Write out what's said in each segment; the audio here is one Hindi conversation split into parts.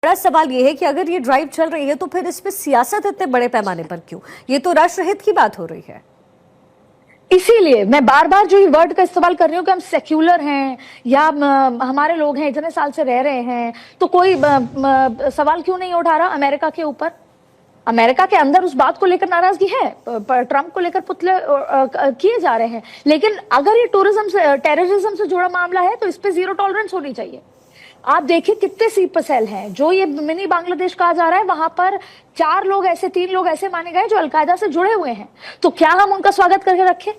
बड़ा सवाल ये है कि अगर ये ड्राइव चल रही है तो फिर इसमें सियासत इतने बड़े पैमाने पर क्यों? ये तो राष्ट्रहित की बात हो रही है। इसीलिए मैं बार बार जो ये वर्ड का इस्तेमाल कर रही हूँ कि हम सेक्युलर हैं या हमारे लोग हैं, इतने साल से रह रहे हैं, तो कोई सवाल क्यों नहीं उठा रहा अमेरिका के ऊपर? अमेरिका के अंदर उस बात को लेकर नाराजगी है, ट्रंप को लेकर पुतले किए जा रहे हैं, लेकिन अगर ये टेररिज्म से जुड़ा मामला है तो इस पे जीरो टॉलरेंस होनी चाहिए। आप देखिए कितने स्लीपर सेल हैं जो ये मिनी बांग्लादेश कहा जा रहा है, वहां पर 3 लोग ऐसे माने गए जो अलकायदा से जुड़े हुए हैं। तो क्या हम उनका स्वागत करके रखें?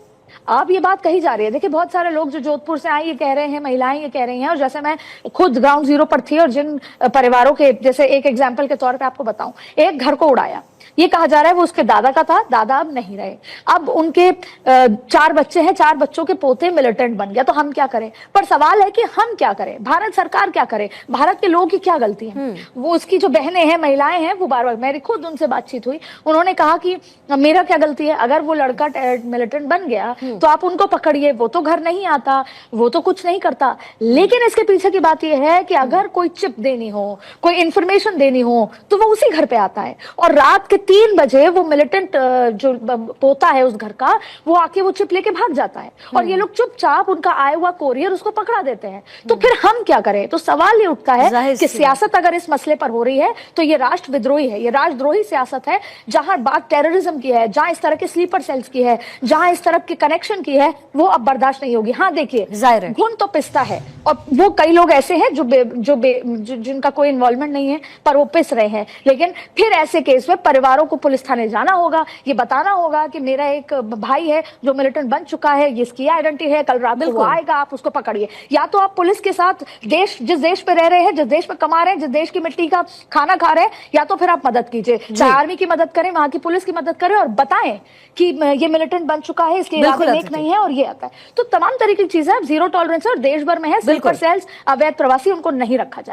अब ये बात कही जा रही है। देखिए बहुत सारे लोग जो जोधपुर से आए ये कह रहे हैं, महिलाएं ये कह रही हैं, और जैसे मैं खुद ग्राउंड जीरो पर थी और जिन परिवारों के, जैसे एक एग्जाम्पल के तौर पे आपको बताऊं, एक घर को उड़ाया, ये कहा जा रहा है वो उसके दादा का था, दादा अब नहीं रहे, अब उनके 4 बच्चे हैं, 4 बच्चों के पोते मिलिटेंट बन गया, तो हम क्या करें? पर सवाल है कि हम क्या करें, भारत सरकार क्या करे, भारत के लोगों की क्या गलती है? वो उसकी जो बहनें हैं, महिलाएं हैं, वो बार बार, मेरी खुद उनसे बातचीत हुई, उन्होंने कहा कि मेरा क्या गलती है? अगर वो लड़का मिलिटेंट बन गया तो आप उनको पकड़िए, वो तो घर नहीं आता, वो तो कुछ नहीं करता। लेकिन इसके पीछे की बात यह है कि अगर कोई चिप देनी हो, कोई इंफॉर्मेशन देनी हो, तो वो उसी घर पे आता है, और रात के 3 बजे वो मिलिटेंट जो पोता है उस घर का, वो आके वो चिप लेके भाग जाता है, और ये लोग चुपचाप उनका आया हुआ कोरियर उसको पकड़ा देते हैं। तो फिर हम क्या करें? तो सवाल ये उठता है कि सियासत अगर इस मसले पर हो रही है तो ये राष्ट्र विद्रोही है, ये राष्ट्रद्रोही सियासत है। जहां बात टेररिज्म की है, जहां इस तरह के स्लीपर सेल्स की है, जहां इस तरह के कनेक्शन की है, वो अब बर्दाश्त नहीं होगी। हाँ देखिए, घुन तो पिसता है, और वो कई लोग ऐसे हैं जिनका कोई इन्वॉल्वमेंट नहीं है पर वो पिस रहे हैं। लेकिन फिर ऐसे केस में परिवारों को पुलिस थाने जाना होगा, ये बताना होगा कि मेरा एक भाई है जो मिलिटेंट बन चुका है, इसकी आइडेंटिटी है, कल रात को वो आएगा, आप उसको पकड़िए। या तो आप पुलिस के साथ जिस देश पे रह रहे हैं, जिस देश में कमा रहे हैं, जिस देश की मिट्टी का खाना खा रहे हैं, या तो फिर आप मदद कीजिए, चाहे आर्मी की मदद करें, वहां की पुलिस की मदद करें, और बताएं कि ये मिलिटेंट बन चुका है, इसके इरादे नेक नहीं है, और ये आता है। तो तमाम तरीके की चीजें जीरो टॉलरेंस और देश भर में है। स्लीपर सेल्स, अवैध प्रवासी, उनको नहीं रखा जाए।